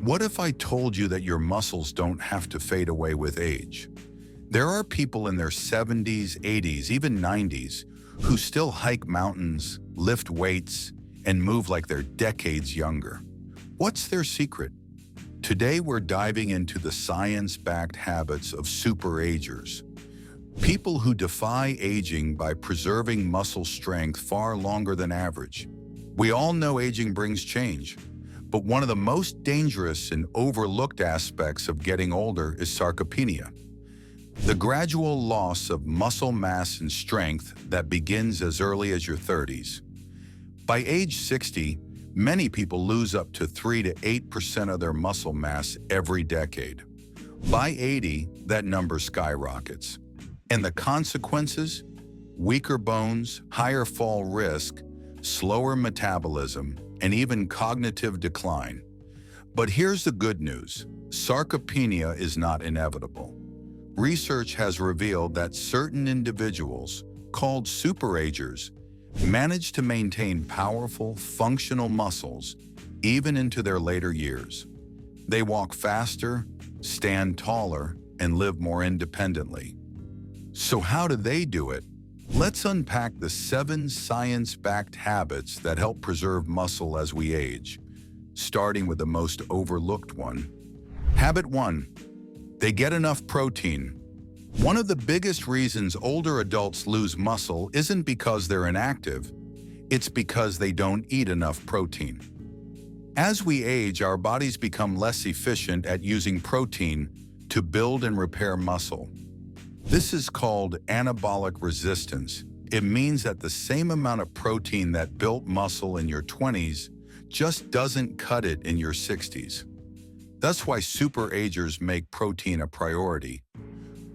What if I told you that your muscles don't have to fade away with age? There are people in their 70s, 80s, even 90s who still hike mountains, lift weights, and move like they're decades younger. What's their secret? Today we're diving into the science-backed habits of superagers, people who defy aging by preserving muscle strength far longer than average. We all know aging brings change, but one of the most dangerous and overlooked aspects of getting older is sarcopenia, the gradual loss of muscle mass and strength that begins as early as your 30s. By age 60, many people lose up to 3 to 8% of their muscle mass every decade. By 80, that number skyrockets. And the consequences? Weaker bones, higher fall risk, slower metabolism, and even cognitive decline. But here's the good news. Sarcopenia is not inevitable. Research has revealed that certain individuals, called superagers, manage to maintain powerful, functional muscles even into their later years. They walk faster, stand taller, and live more independently. So how do they do it? Let's unpack the 7 science-backed habits that help preserve muscle as we age, starting with the most overlooked one. Habit 1. They get enough protein. One of the biggest reasons older adults lose muscle isn't because they're inactive, it's because they don't eat enough protein. As we age, our bodies become less efficient at using protein to build and repair muscle. This is called anabolic resistance. It means that the same amount of protein that built muscle in your 20s just doesn't cut it in your 60s. That's why superagers make protein a priority.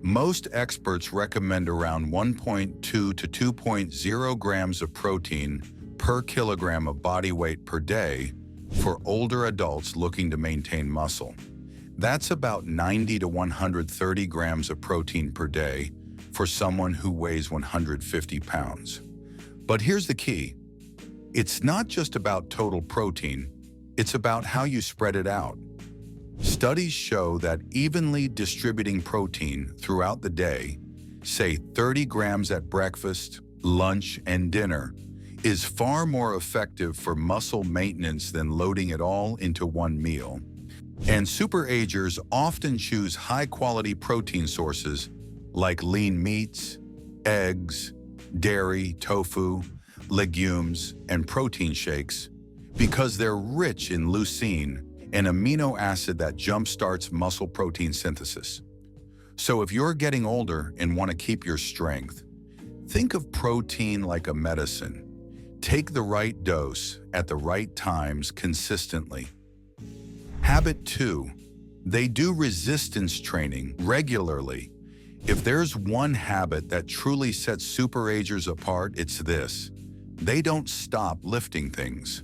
Most experts recommend around 1.2 to 2.0 grams of protein per kilogram of body weight per day for older adults looking to maintain muscle. That's about 90 to 130 grams of protein per day for someone who weighs 150 pounds. But here's the key. It's not just about total protein, it's about how you spread it out. Studies show that evenly distributing protein throughout the day, say 30 grams at breakfast, lunch, and dinner, is far more effective for muscle maintenance than loading it all into one meal. And superagers often choose high-quality protein sources like lean meats, eggs, dairy, tofu, legumes, and protein shakes because they're rich in leucine, an amino acid that jumpstarts muscle protein synthesis. So if you're getting older and want to keep your strength, think of protein like a medicine. Take the right dose at the right times consistently. Habit 2. They do resistance training regularly. If there's one habit that truly sets superagers apart, it's this. They don't stop lifting things.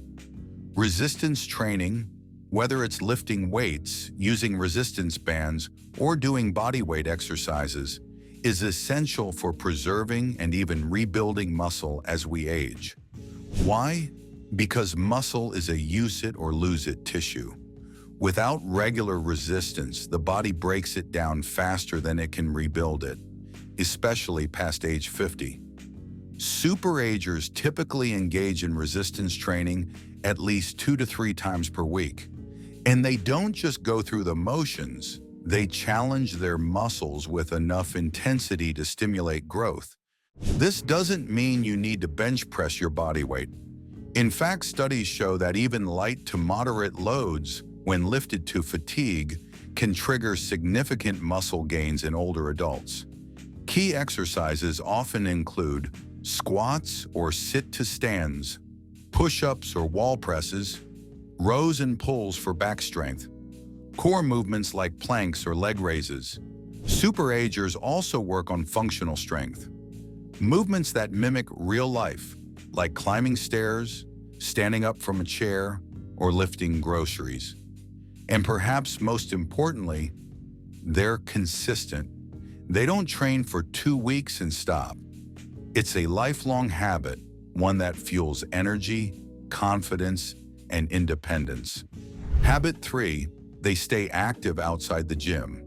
Resistance training, whether it's lifting weights, using resistance bands, or doing body weight exercises, is essential for preserving and even rebuilding muscle as we age. Why? Because muscle is a use it or lose it tissue. Without regular resistance, the body breaks it down faster than it can rebuild it, especially past age 50. Superagers typically engage in resistance training at least 2 to 3 times per week. And they don't just go through the motions, they challenge their muscles with enough intensity to stimulate growth. This doesn't mean you need to bench press your body weight. In fact, studies show that even light to moderate loads, when lifted to fatigue, can trigger significant muscle gains in older adults. Key exercises often include squats or sit-to-stands, push-ups or wall presses, rows and pulls for back strength, core movements like planks or leg raises. Superagers also work on functional strength, movements that mimic real life, like climbing stairs, standing up from a chair, or lifting groceries. And perhaps most importantly, they're consistent. They don't train for 2 weeks and stop. It's a lifelong habit, one that fuels energy, confidence, and independence. Habit 3. They stay active outside the gym.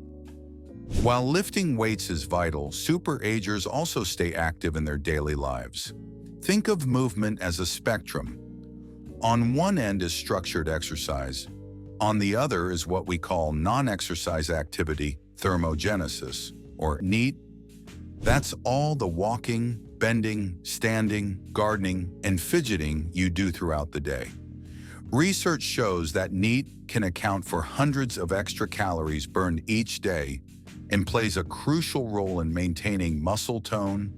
While lifting weights is vital, superagers also stay active in their daily lives. Think of movement as a spectrum. On one end is structured exercise. On the other is what we call non-exercise activity, thermogenesis, or NEAT. That's all the walking, bending, standing, gardening, and fidgeting you do throughout the day. Research shows that NEAT can account for hundreds of extra calories burned each day and plays a crucial role in maintaining muscle tone,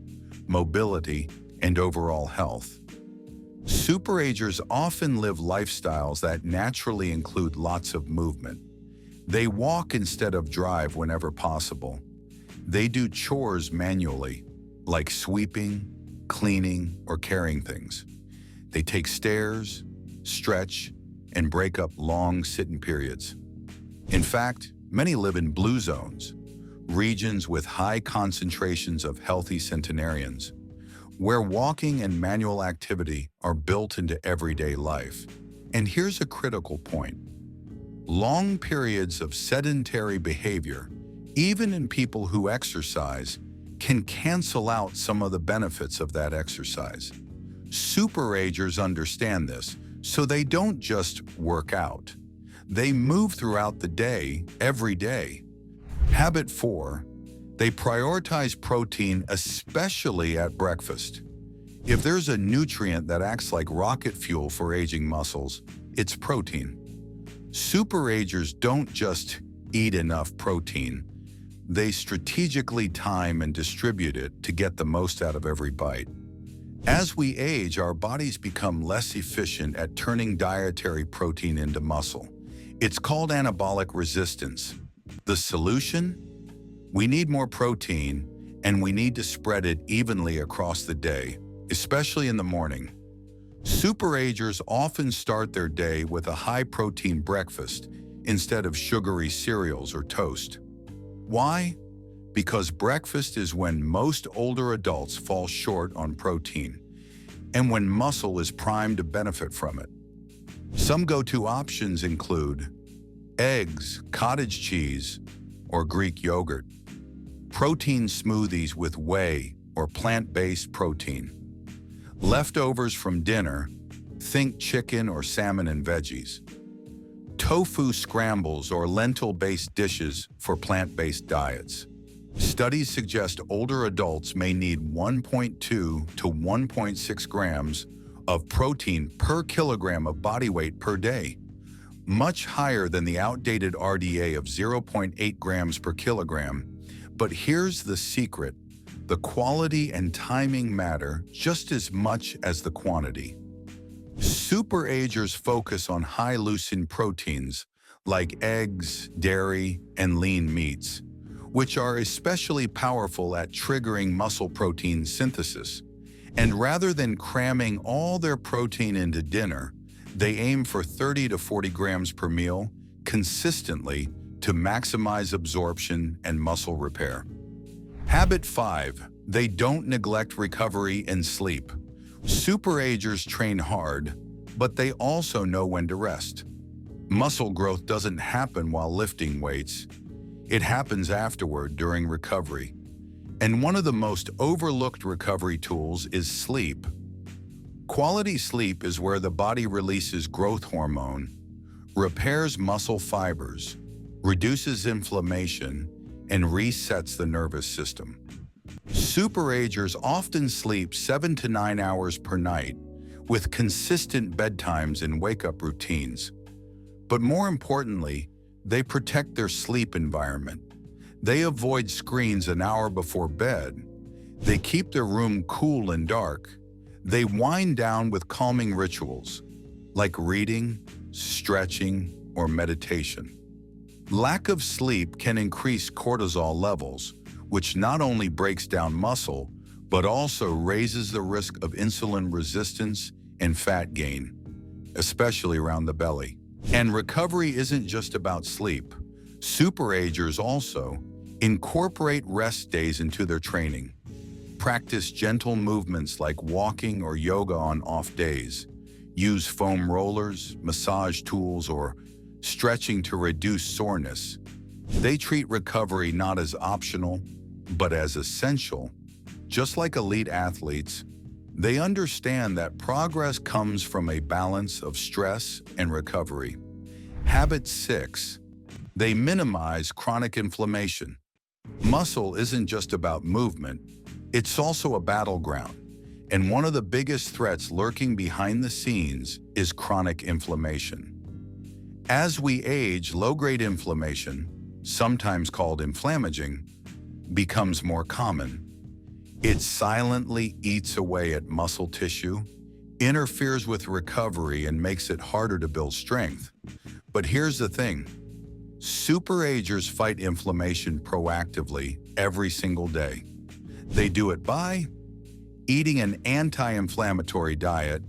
mobility, and overall health. Superagers often live lifestyles that naturally include lots of movement. They walk instead of drive whenever possible. They do chores manually, like sweeping, cleaning, or carrying things. They take stairs, stretch, and break up long sitting periods. In fact, many live in blue zones, regions with high concentrations of healthy centenarians, where walking and manual activity are built into everyday life. And here's a critical point. Long periods of sedentary behavior, even in people who exercise, can cancel out some of the benefits of that exercise. Superagers understand this, so they don't just work out. They move throughout the day, every day. Habit 4, they prioritize protein, especially at breakfast. If there's a nutrient that acts like rocket fuel for aging muscles, it's protein. Superagers don't just eat enough protein. They strategically time and distribute it to get the most out of every bite. As we age, our bodies become less efficient at turning dietary protein into muscle. It's called anabolic resistance. The solution? We need more protein, and we need to spread it evenly across the day, especially in the morning. Superagers often start their day with a high-protein breakfast instead of sugary cereals or toast. Why? Because breakfast is when most older adults fall short on protein, and when muscle is primed to benefit from it. Some go-to options include eggs, cottage cheese, or Greek yogurt, protein smoothies with whey or plant-based protein, leftovers from dinner, think chicken or salmon and veggies, tofu scrambles or lentil-based dishes for plant-based diets. Studies suggest older adults may need 1.2 to 1.6 grams of protein per kilogram of body weight per day, much higher than the outdated RDA of 0.8 grams per kilogram. But here's the secret. The quality and timing matter just as much as the quantity. Superagers focus on high-leucine proteins like eggs, dairy, and lean meats, which are especially powerful at triggering muscle protein synthesis. And rather than cramming all their protein into dinner, they aim for 30 to 40 grams per meal consistently to maximize absorption and muscle repair. Habit 5, they don't neglect recovery and sleep. Superagers train hard, but they also know when to rest. Muscle growth doesn't happen while lifting weights. It happens afterward during recovery. And one of the most overlooked recovery tools is sleep. Quality sleep is where the body releases growth hormone, repairs muscle fibers, reduces inflammation, and resets the nervous system. Superagers often sleep 7 to 9 hours per night, with consistent bedtimes and wake-up routines. But more importantly, they protect their sleep environment. They avoid screens an hour before bed. They keep their room cool and dark. They wind down with calming rituals, like reading, stretching, or meditation. Lack of sleep can increase cortisol levels, which not only breaks down muscle, but also raises the risk of insulin resistance and fat gain, especially around the belly. And recovery isn't just about sleep. Superagers also incorporate rest days into their training. Practice gentle movements like walking or yoga on off days. Use foam rollers, massage tools, or stretching to reduce soreness. They treat recovery not as optional, but as essential. Just like elite athletes, they understand that progress comes from a balance of stress and recovery. Habit 6. They minimize chronic inflammation. Muscle isn't just about movement, it's also a battleground. And one of the biggest threats lurking behind the scenes is chronic inflammation. As we age, low-grade inflammation, sometimes called inflammaging, becomes more common. It silently eats away at muscle tissue, interferes with recovery, and makes it harder to build strength. But here's the thing. Superagers fight inflammation proactively every single day. They do it by eating an anti-inflammatory diet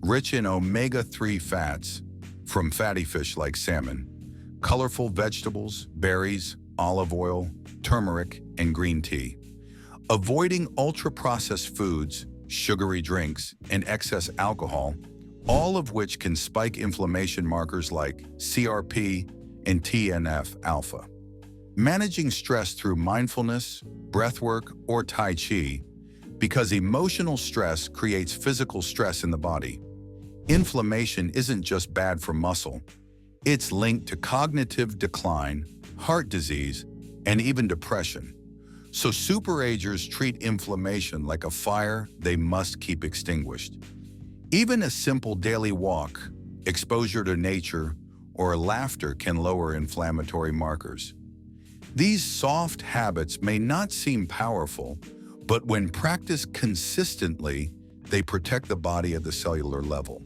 rich in omega-3 fats from fatty fish like salmon, colorful vegetables, berries, olive oil, turmeric, and green tea. Avoiding ultra-processed foods, sugary drinks, and excess alcohol, all of which can spike inflammation markers like CRP and TNF-alpha. Managing stress through mindfulness, breathwork, or Tai Chi, because emotional stress creates physical stress in the body. Inflammation isn't just bad for muscle. It's linked to cognitive decline, heart disease, and even depression. So superagers treat inflammation like a fire they must keep extinguished. Even a simple daily walk, exposure to nature, or laughter can lower inflammatory markers. These soft habits may not seem powerful, but when practiced consistently, they protect the body at the cellular level.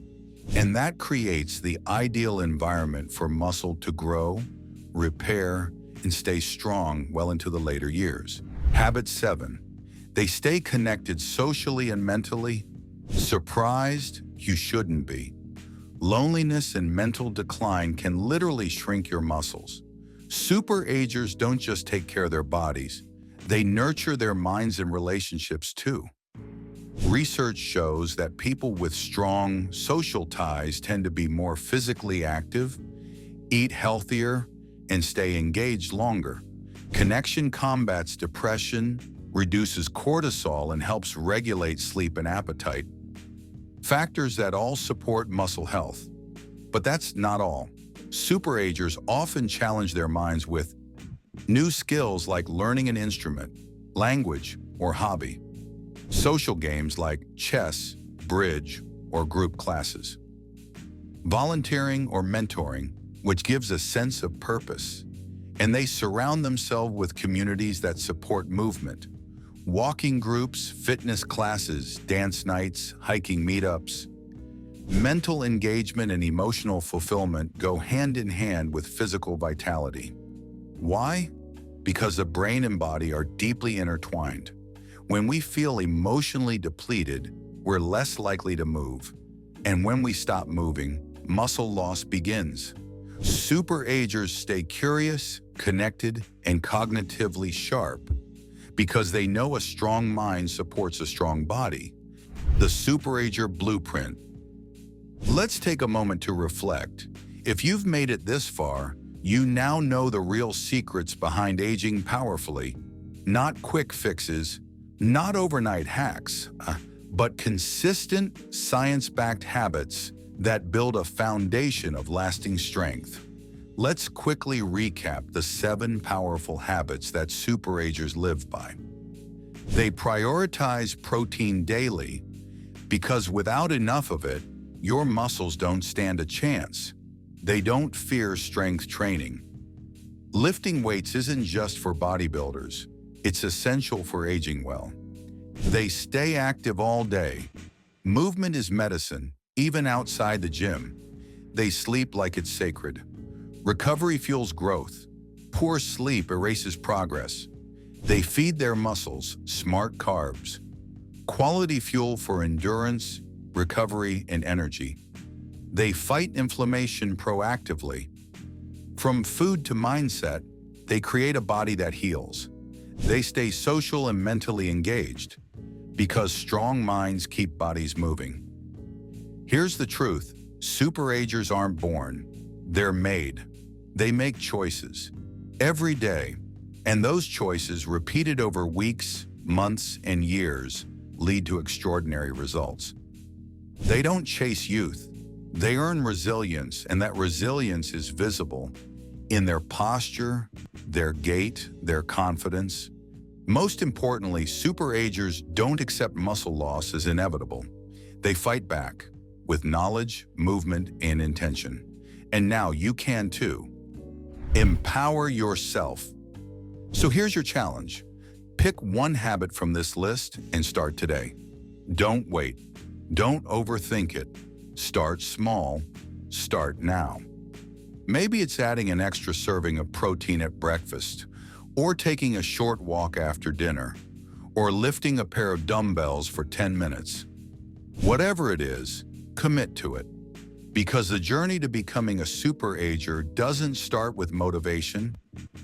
And that creates the ideal environment for muscle to grow, repair, and stay strong well into the later years. Habit 7. They stay connected socially and mentally. Surprised? You shouldn't be. Loneliness and mental decline can literally shrink your muscles. Superagers don't just take care of their bodies, they nurture their minds and relationships too. Research shows that people with strong social ties tend to be more physically active, eat healthier, and stay engaged longer. Connection combats depression, reduces cortisol, and helps regulate sleep and appetite. Factors that all support muscle health. But that's not all. Superagers often challenge their minds with new skills like learning an instrument, language, or hobby. Social games like chess, bridge, or group classes. Volunteering or mentoring, which gives a sense of purpose. And they surround themselves with communities that support movement. Walking groups, fitness classes, dance nights, hiking meetups. Mental engagement and emotional fulfillment go hand in hand with physical vitality. Why? Because the brain and body are deeply intertwined. When we feel emotionally depleted, we're less likely to move. And when we stop moving, muscle loss begins. Superagers stay curious, connected, and cognitively sharp because they know a strong mind supports a strong body. The Superager Blueprint. Let's take a moment to reflect. If you've made it this far, you now know the real secrets behind aging powerfully. Not quick fixes, not overnight hacks, but consistent, science-backed habits that build a foundation of lasting strength. Let's quickly recap the 7 powerful habits that superagers live by. They prioritize protein daily because without enough of it, your muscles don't stand a chance. They don't fear strength training. Lifting weights isn't just for bodybuilders. It's essential for aging well. They stay active all day. Movement is medicine, even outside the gym. They sleep like it's sacred. Recovery fuels growth. Poor sleep erases progress. They feed their muscles smart carbs. Quality fuel for endurance, recovery, and energy. They fight inflammation proactively. From food to mindset, they create a body that heals. They stay social and mentally engaged because strong minds keep bodies moving. Here's the truth. Superagers aren't born. They're made. They make choices every day, and those choices, repeated over weeks, months, and years, lead to extraordinary results. They don't chase youth. They earn resilience, and that resilience is visible in their posture, their gait, their confidence. Most importantly, superagers don't accept muscle loss as inevitable. They fight back with knowledge, movement, and intention. And now you can too. Empower yourself. So here's your challenge. Pick one habit from this list and start today. Don't wait. Don't overthink it. Start small. Start now. Maybe it's adding an extra serving of protein at breakfast, or taking a short walk after dinner, or lifting a pair of dumbbells for 10 minutes. Whatever it is, commit to it. Because the journey to becoming a superager doesn't start with motivation,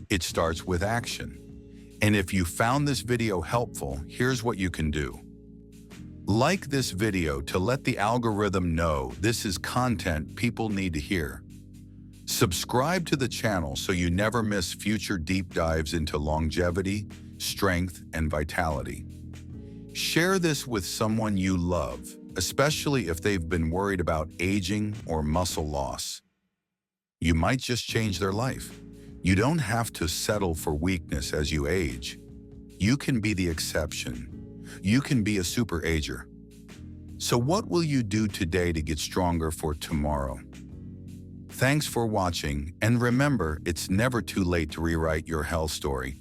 it starts with action. And if you found this video helpful, here's what you can do. Like this video to let the algorithm know this is content people need to hear. Subscribe to the channel so you never miss future deep dives into longevity, strength, and vitality. Share this with someone you love, especially if they've been worried about aging or muscle loss. You might just change their life. You don't have to settle for weakness as you age. You can be the exception. You can be a superager. So what will you do today to get stronger for tomorrow? Thanks for watching, and remember, it's never too late to rewrite your health story.